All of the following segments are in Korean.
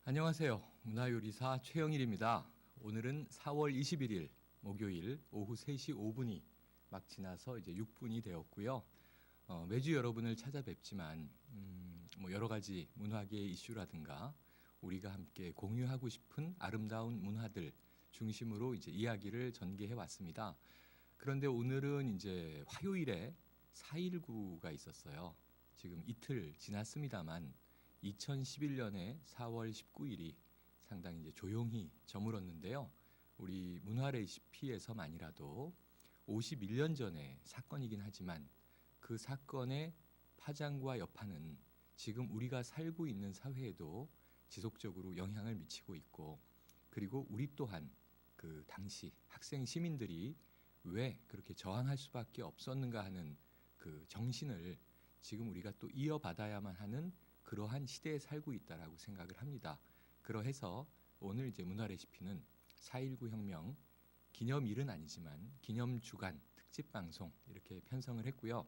안녕하세요. 문화요리사 최영일입니다. 오늘은 4월 21일 목요일 오후 3시 5분이 막 지나서 이제 6분이 되었고요. 매주 여러분을 찾아뵙지만 여러 가지 문화계의 이슈라든가 우리가 함께 공유하고 싶은 아름다운 문화들 중심으로 이제 이야기를 전개해 왔습니다. 그런데 오늘은 이제 화요일에 4.19가 있었어요. 지금 이틀 지났습니다만 2011년에 4월 19일이 상당히 이제 조용히 저물었는데요. 우리 문화 레시피에서만이라도 51년 전의 사건이긴 하지만 그 사건의 파장과 여파는 지금 우리가 살고 있는 사회에도 지속적으로 영향을 미치고 있고, 그리고 우리 또한 그 당시 학생 시민들이 왜 그렇게 저항할 수밖에 없었는가 하는 그 정신을 지금 우리가 또 이어받아야만 하는 그러한 시대에 살고 있다라고 생각을 합니다. 그러해서 오늘 이제 문화 레시피는 4.19 혁명 기념일은 아니지만 기념주간 특집 방송 이렇게 편성을 했고요.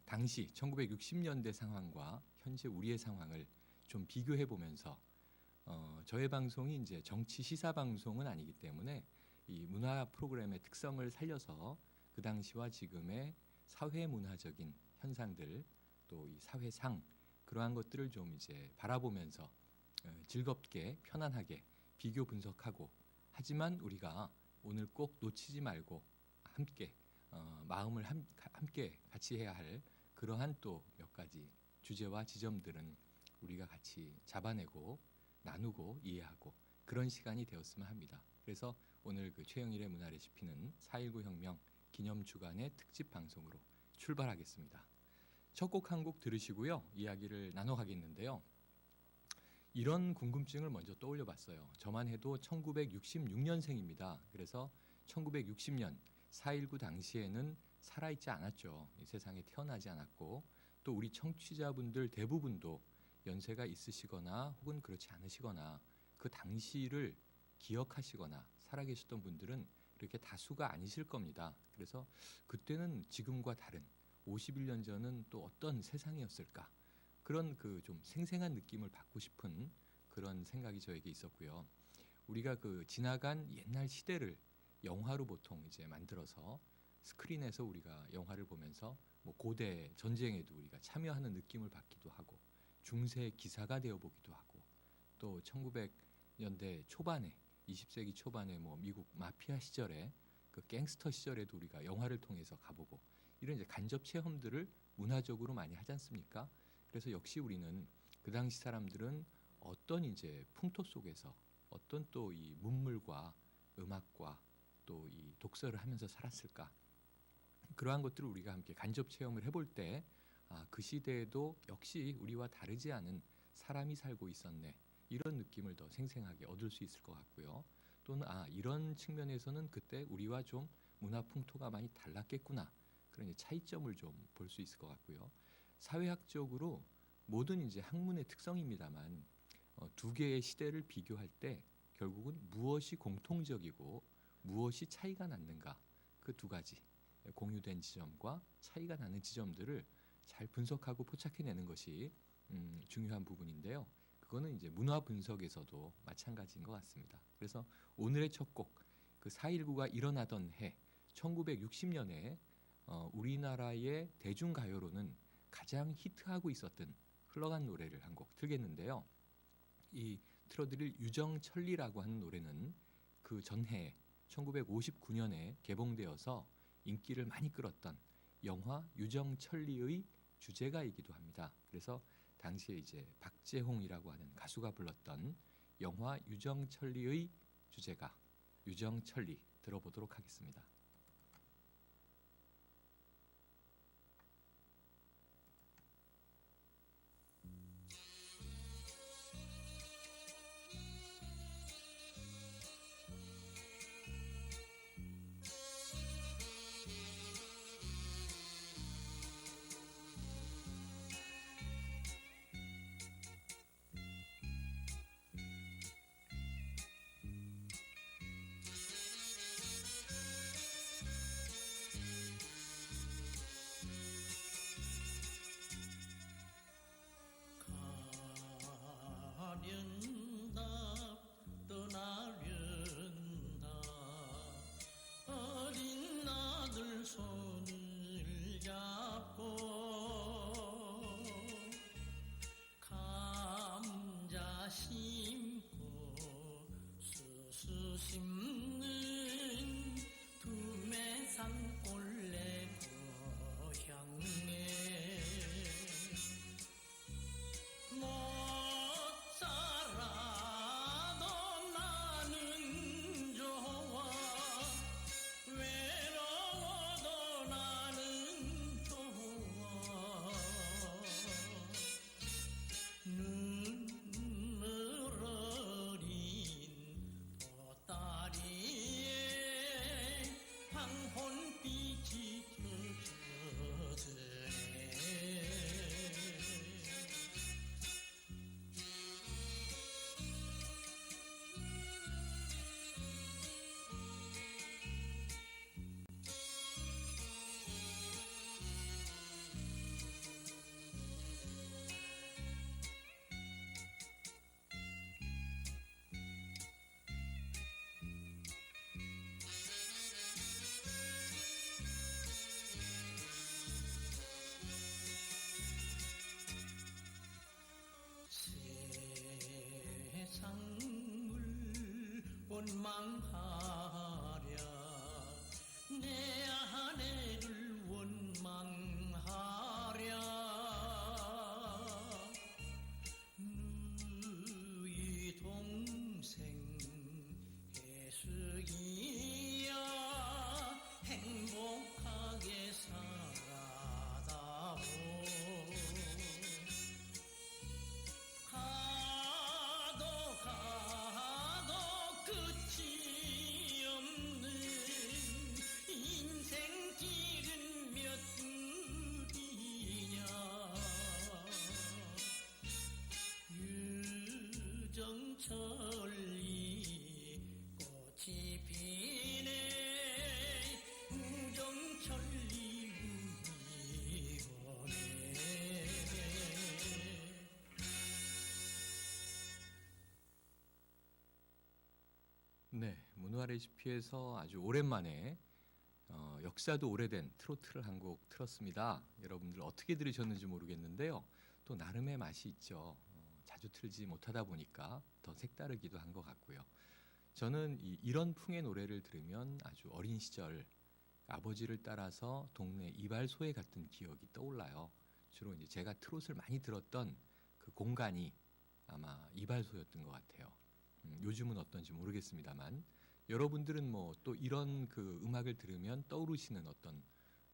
당시 1960년대 상황과 현재 우리의 상황을 좀 비교해 보면서 저의 방송이 이제 정치 시사 방송은 아니기 때문에 이 문화 프로그램의 특성을 살려서 그 당시와 지금의 사회 문화적인 현상들, 또 이 사회상 그러한 것들을 좀 이제 바라보면서 즐겁게 편안하게 비교 분석하고, 하지만 우리가 오늘 꼭 놓치지 말고 함께 마음을 함께 같이 해야 할 그러한 또 몇 가지 주제와 지점들은 우리가 같이 잡아내고 나누고 이해하고 그런 시간이 되었으면 합니다. 그래서 오늘 그 최영일의 문화 레시피는 4.19 혁명 기념 주간의 특집 방송으로 출발하겠습니다. 첫 곡 한 곡 들으시고요. 이야기를 나눠가겠는데요. 이런 궁금증을 먼저 떠올려 봤어요. 저만 해도 1966년생입니다. 그래서 1960년 4.19 당시에는 살아있지 않았죠. 이 세상에 태어나지 않았고, 또 우리 청취자분들 대부분도 연세가 있으시거나 혹은 그렇지 않으시거나 그 당시를 기억하시거나 살아계셨던 분들은 그렇게 다수가 아니실 겁니다. 그래서 그때는 지금과 다른 51년 전은 또 어떤 세상이었을까? 그런 그 좀 생생한 느낌을 받고 싶은 그런 생각이 저에게 있었고요. 우리가 그 지나간 옛날 시대를 영화로 보통 이제 만들어서 스크린에서 우리가 영화를 보면서 뭐 고대 전쟁에도 우리가 참여하는 느낌을 받기도 하고, 중세 기사가 되어 보기도 하고, 또 1900년대 초반에 20세기 초반에 뭐 미국 마피아 시절에 그 갱스터 시절에도 우리가 영화를 통해서 가보고, 이런 이제 간접 체험들을 문화적으로 많이 하지 않습니까? 그래서 역시 우리는 그 당시 사람들은 어떤 이제 풍토 속에서 어떤 또 이 문물과 음악과 또 이 독서를 하면서 살았을까? 그러한 것들을 우리가 함께 간접 체험을 해볼 때, 그 시대에도 역시 우리와 다르지 않은 사람이 살고 있었네, 이런 느낌을 더 생생하게 얻을 수 있을 것 같고요. 또는 이런 측면에서는 그때 우리와 좀 문화 풍토가 많이 달랐겠구나, 그런 차이점을 좀 볼 수 있을 것 같고요. 사회학적으로 모든 이제 학문의 특성입니다만 두 개의 시대를 비교할 때 결국은 무엇이 공통적이고 무엇이 차이가 났는가, 그 두 가지 공유된 지점과 차이가 나는 지점들을 잘 분석하고 포착해내는 것이 중요한 부분인데요. 그거는 이제 문화 분석에서도 마찬가지인 것 같습니다. 그래서 오늘의 첫 곡, 그 4.19가 일어나던 해 1960년에 우리나라의 대중가요로는 가장 히트하고 있었던 흘러간 노래를 한 곡 틀겠는데요. 이 틀어드릴 유정천리라고 하는 노래는 그 전해 1959년에 개봉되어서 인기를 많이 끌었던 영화 유정천리의 주제가이기도 합니다. 그래서 당시에 이제 박재홍이라고 하는 가수가 불렀던 영화 유정천리의 주제가 유정천리 들어보도록 하겠습니다. 원망하랴 내 아내를 원망하랴 너희 동생 해숙이야 행복하게 살아다오 가도 끝이 없는 인생길은 몇 줄이냐 유정철리 꽃이 피네 우정철리 운이 오네. 네, 문화 레시피에서 아주 오랜만에 역사도 오래된 트로트를 한 곡 틀었습니다. 여러분들 어떻게 들으셨는지 모르겠는데요. 또 나름의 맛이 있죠. 자주 틀지 못하다 보니까 더 색다르기도 한 것 같고요. 저는 이런 풍의 노래를 들으면 아주 어린 시절 아버지를 따라서 동네 이발소에 갔던 기억이 떠올라요. 주로 이제 제가 트롯을 많이 들었던 그 공간이 아마 이발소였던 것 같아요. 요즘은 어떤지 모르겠습니다만 여러분들은 뭐 또 이런 그 음악을 들으면 떠오르시는 어떤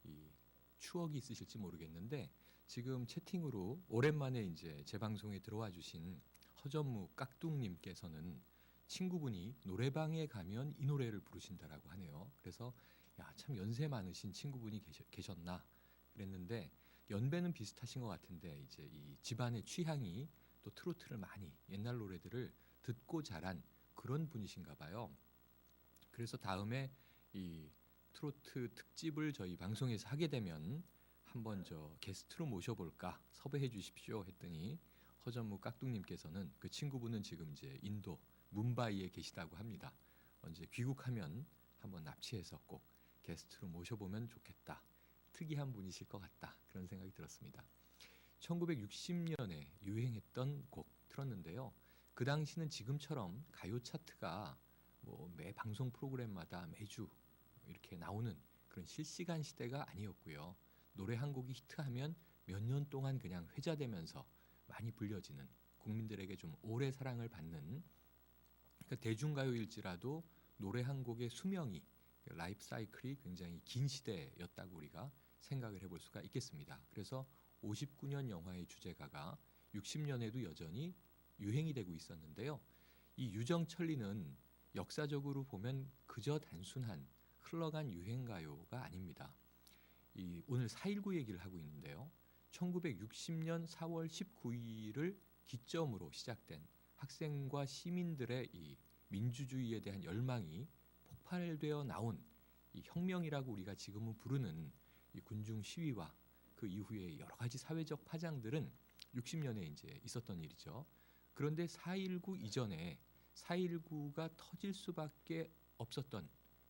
이 추억이 있으실지 모르겠는데 지금 채팅으로 오랜만에 이제 제 방송에 들어와 주신 허전무 깍둑님께서는 친구분이 노래방에 가면 이 노래를 부르신다라고 하네요. 그래서 야, 참 연세 많으신 친구분이 계셨나 그랬는데 연배는 비슷하신 것 같은데 이제 이 집안의 취향이 또 트로트를 많이 옛날 노래들을 듣고 자란 그런 분이신가 봐요. 그래서 다음에 이 트로트 특집을 저희 방송에서 하게 되면 한번 저 게스트로 모셔볼까 섭외해 주십시오 했더니 허전무 깍둑님께서는 그 친구분은 지금 이제 인도 뭄바이에 계시다고 합니다. 언제 귀국하면 한번 납치해서 꼭 게스트로 모셔보면 좋겠다. 특이한 분이실 것 같다. 그런 생각이 들었습니다. 1960년에 유행했던 곡 틀었는데요. 그 당시는 지금처럼 가요 차트가 뭐 매 방송 프로그램마다 매주 이렇게 나오는 그런 실시간 시대가 아니었고요. 노래 한 곡이 히트하면 몇 년 동안 그냥 회자되면서 많이 불려지는 국민들에게 좀 오래 사랑을 받는 그러니까 대중가요일지라도 노래 한 곡의 수명이 라이프 사이클이 굉장히 긴 시대였다고 우리가 생각을 해볼 수가 있겠습니다. 그래서 59년 영화의 주제가가 60년에도 여전히 유행이 되고 있었는데요. 이 유정철리는 역사적으로 보면 그저 단순한 흘러간 유행가요가 아닙니다. 오늘 4.19 얘기를 하고 있는데요. 1960년 4월 19일을 기점으로 시작된 학생과 시민들의 이 민주주의에 대한 열망이 폭발되어 나온 이 혁명이라고 우리가 지금은 부르는 이 군중 시위와 그 이후에 여러 가지 사회적 파장들은 60년에 이제 있었던 일이죠. 그런데 4.19 이전에 4.19가 터질 수밖에 없었던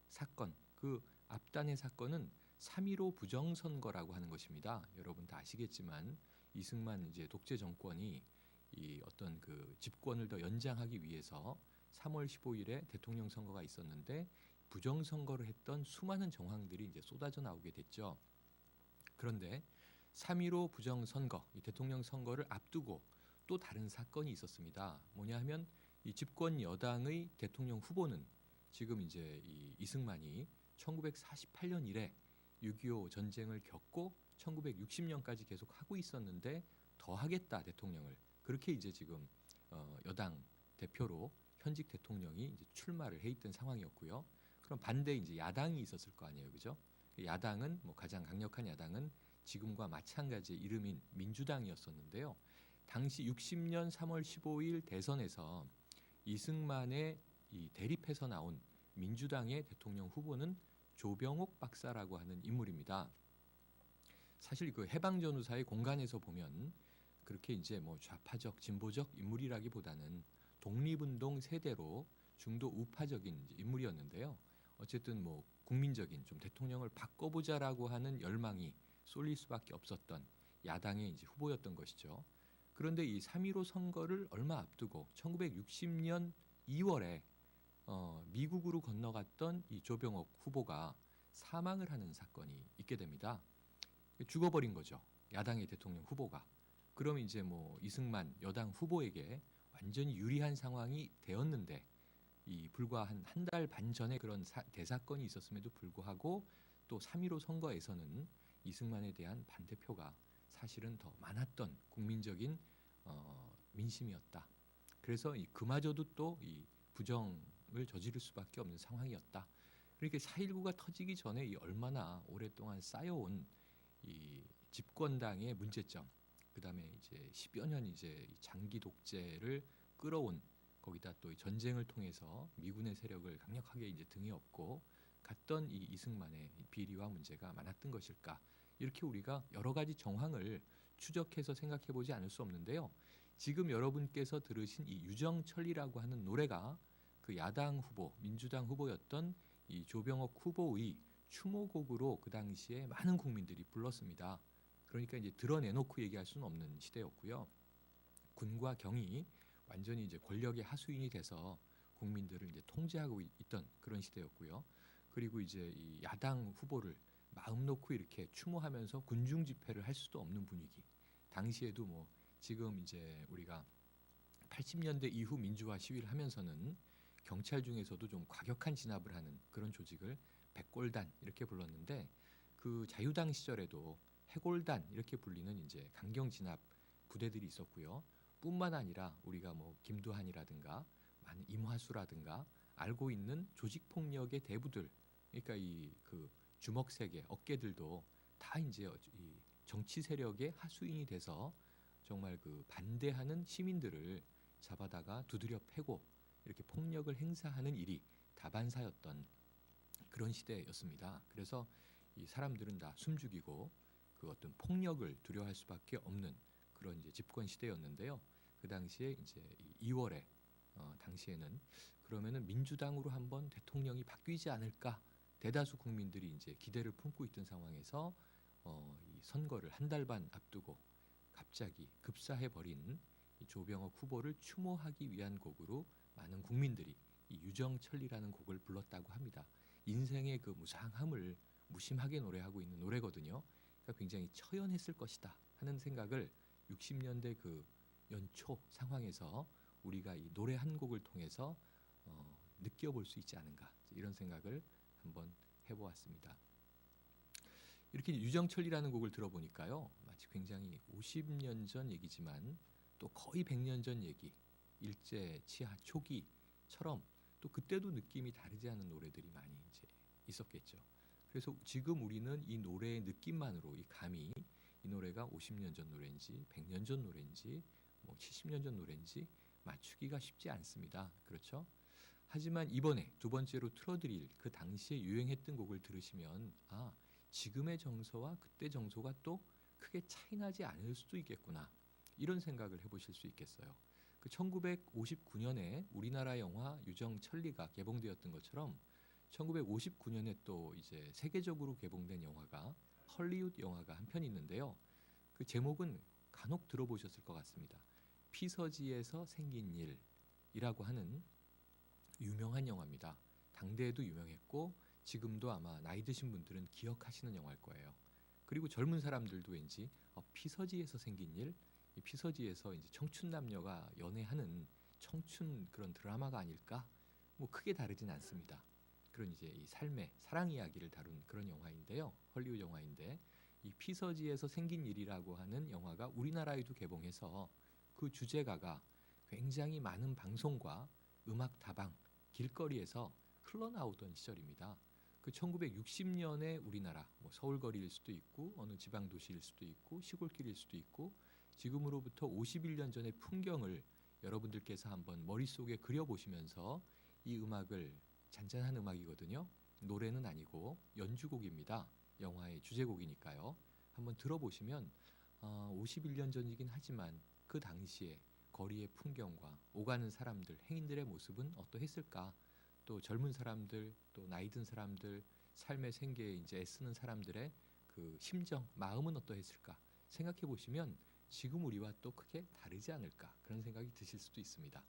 사건, 그 앞단의 사건은 3.15 부정선거라고 하는 것입니다. 여러분 다 아시겠지만 이승만 이제 독재 정권이 이 어떤 그 집권을 더 연장하기 위해서 3월 15일에 대통령 선거가 있었는데 부정선거를 했던 수많은 정황들이 이제 쏟아져 나오게 됐죠. 그런데 3.15 부정선거, 이 대통령 선거를 앞두고 또 다른 사건이 있었습니다. 뭐냐 하면 이 집권 여당의 대통령 후보는 지금 이제 이승만이 1948년 이래 6.25 전쟁을 겪고 1960년까지 계속 하고 있었는데 더 하겠다 대통령을 그렇게 이제 지금 여당 대표로 현직 대통령이 이제 출마를 해 있던 상황이었고요. 그럼 반대 이제 야당이 있었을 거 아니에요, 그죠? 야당은 뭐 가장 강력한 야당은 지금과 마찬가지의 이름인 민주당이었었는데요. 당시 60년 3월 15일 대선에서 이승만의 이 대립해서 나온 민주당의 대통령 후보는 조병옥 박사라고 하는 인물입니다. 사실 그 해방전후사의 공간에서 보면 그렇게 이제 뭐 좌파적, 진보적 인물이라기보다는 독립운동 세대로 중도 우파적인 인물이었는데요. 어쨌든 뭐 국민적인 좀 대통령을 바꿔보자라고 하는 열망이 쏠릴 수밖에 없었던 야당의 이제 후보였던 것이죠. 그런데 이 3.15 선거를 얼마 앞두고 1960년 2월에 미국으로 건너갔던 이 조병옥 후보가 사망을 하는 사건이 있게 됩니다. 죽어버린 거죠. 야당의 대통령 후보가. 그럼 이제 뭐 이승만 여당 후보에게 완전히 유리한 상황이 되었는데 이 불과 한 달 반 전에 그런 대사건이 있었음에도 불구하고 또 3.15 선거에서는 이승만에 대한 반대표가 사실은 더 많았던 국민적인 민심이었다. 그래서 그마저도 또 이 부정을 저지를 수밖에 없는 상황이었다. 그러니까 4.19가 터지기 전에 이 얼마나 오랫동안 쌓여온 이 집권당의 문제점, 그다음에 이제 10여 년 이제 장기 독재를 끌어온 거기다 또 전쟁을 통해서 미군의 세력을 강력하게 이제 등에 업고 갔던 이 이승만의 비리와 문제가 많았던 것일까? 이렇게 우리가 여러 가지 정황을 추적해서 생각해 보지 않을 수 없는데요. 지금 여러분께서 들으신 이 유정철이라고 하는 노래가 그 야당 후보, 민주당 후보였던 이 조병옥 후보의 추모곡으로 그 당시에 많은 국민들이 불렀습니다. 그러니까 이제 드러내놓고 얘기할 수는 없는 시대였고요. 군과 경이 완전히 이제 권력의 하수인이 돼서 국민들을 이제 통제하고 있던 그런 시대였고요. 그리고 이제 이 야당 후보를 마음 놓고 이렇게 추모하면서 군중 집회를 할 수도 없는 분위기. 당시에도 뭐 지금 이제 우리가 80년대 이후 민주화 시위를 하면서는 경찰 중에서도 좀 과격한 진압을 하는 그런 조직을 백골단 이렇게 불렀는데 그 자유당 시절에도 해골단 이렇게 불리는 이제 강경 진압 부대들이 있었고요. 뿐만 아니라 우리가 뭐 김두한이라든가 많은 임화수라든가 알고 있는 조직 폭력의 대부들, 그러니까 이 그 주먹 세계 어깨들도 다 이제 이 정치 세력의 하수인이 돼서 정말 그 반대하는 시민들을 잡아다가 두드려 패고 이렇게 폭력을 행사하는 일이 다반사였던 그런 시대였습니다. 그래서 이 사람들은 다 숨죽이고 그 어떤 폭력을 두려워할 수밖에 없는 그런 이제 집권 시대였는데요. 그 당시에 이제 2월에 당시에는 그러면은 민주당으로 한번 대통령이 바뀌지 않을까 대다수 국민들이 이제 기대를 품고 있던 상황에서 이 선거를 한 달 반 앞두고 갑자기 급사해 버린 이 조병옥 후보를 추모하기 위한 곡으로 많은 국민들이 이 유정철이라는 곡을 불렀다고 합니다. 인생의 그 무상함을 무심하게 노래하고 있는 노래거든요. 그러니까 굉장히 처연했을 것이다 하는 생각을 60년대 그 연초 상황에서 우리가 이 노래 한 곡을 통해서 느껴볼 수 있지 않은가 이런 생각을 한번 해보았습니다. 이렇게 유정철이라는 곡을 들어보니까요, 마치 굉장히 50년 전 얘기지만 또 거의 100년 전 얘기, 일제 치하 초기처럼 또 그때도 느낌이 다르지 않은 노래들이 많이 이제 있었겠죠. 그래서 지금 우리는 이 노래의 느낌만으로 이 감이 이 노래가 50년 전 노래인지 100년 전 노래인지 뭐 70년 전 노래인지 맞추기가 쉽지 않습니다. 그렇죠? 하지만 이번에 두 번째로 틀어드릴 그 당시에 유행했던 곡을 들으시면 아, 지금의 정서와 그때 정서가 또 크게 차이나지 않을 수도 있겠구나 이런 생각을 해보실 수 있겠어요. 그 1959년에 우리나라 영화 유정철리가 개봉되었던 것처럼 1959년에 또 이제 세계적으로 개봉된 영화가 헐리우드 영화가 한 편 있는데요. 그 제목은 간혹 들어보셨을 것 같습니다. 피서지에서 생긴 일이라고 하는 유명한 영화입니다. 당대에도 유명했고 지금도 아마 나이 드신 분들은 기억하시는 영화일 거예요. 그리고 젊은 사람들도 왠지 피서지에서 생긴 일, 이 피서지에서 이제 청춘 남녀가 연애하는 청춘 그런 드라마가 아닐까? 뭐 크게 다르진 않습니다. 그런 이제 이 삶의 사랑 이야기를 다룬 그런 영화인데요. 헐리우드 영화인데 이 피서지에서 생긴 일이라고 하는 영화가 우리나라에도 개봉해서 그 주제가가 굉장히 많은 방송과 음악 다방, 길거리에서 흘러나오던 시절입니다. 그 1960년에 우리나라 뭐 서울거리일 수도 있고 어느 지방 도시일 수도 있고 시골길일 수도 있고 지금으로부터 51년 전의 풍경을 여러분들께서 한번 머릿속에 그려보시면서 이 음악을 잔잔한 음악이거든요. 노래는 아니고 연주곡입니다. 영화의 주제곡이니까요. 한번 들어보시면 51년 전이긴 하지만 그 당시에 거리의 풍경과 오가는 사람들, 행인들의 모습은 어떠했을까? 또 젊은 사람들, 또 나이 든 사람들, 삶의 생계에 이제 애쓰는 사람들의 그 심정, 마음은 어떠했을까? 생각해 보시면 지금 우리와 또 크게 다르지 않을까? 그런 생각이 드실 수도 있습니다.